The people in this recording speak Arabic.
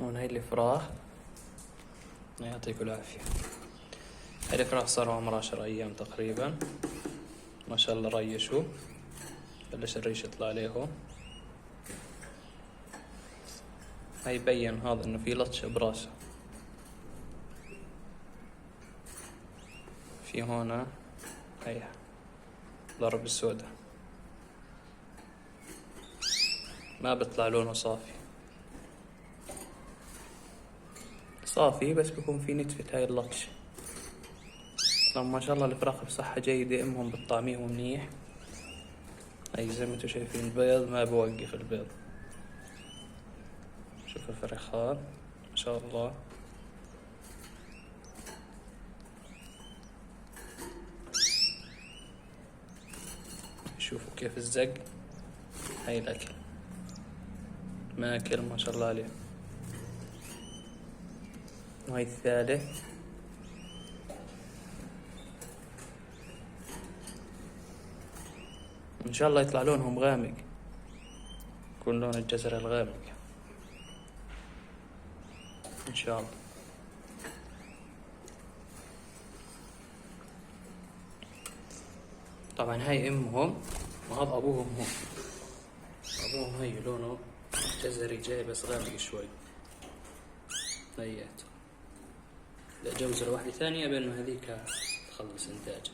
وهاي الفراخ، يعطيكم العافية. هاي الفراخ صاروا عمرها 10 أيام تقريبا، ما شاء الله ريشوا، بلش الريش يطلع عليهم. هاي يبين هذا انه في لطشة براسه. في هنا هاي ضرب السوداء، ما بيطلع لونه صافي بس بيكون في نتفة هاي اللطشة. ما شاء الله الفراخ بصحة جيدة، امهم بتطعميهم منيح. هاي زي ما انتم شايفين البيض ما بوقف البيض. شوف الفرخان ما شاء الله. شوفوا كيف الزق. هاي الاكل ماكل ما شاء الله عليه. وهاي الثالث. ان شاء الله يطلع لونهم غامق، يكون لون الجزري الغامق ان شاء الله. طبعا هاي امهم وهذا ابوهم. هم ابوهم هي لونه جزري جاي بس غامق شوي. هيات لا جوزة واحدة ثانية بأنه هذيك تخلص انتاج.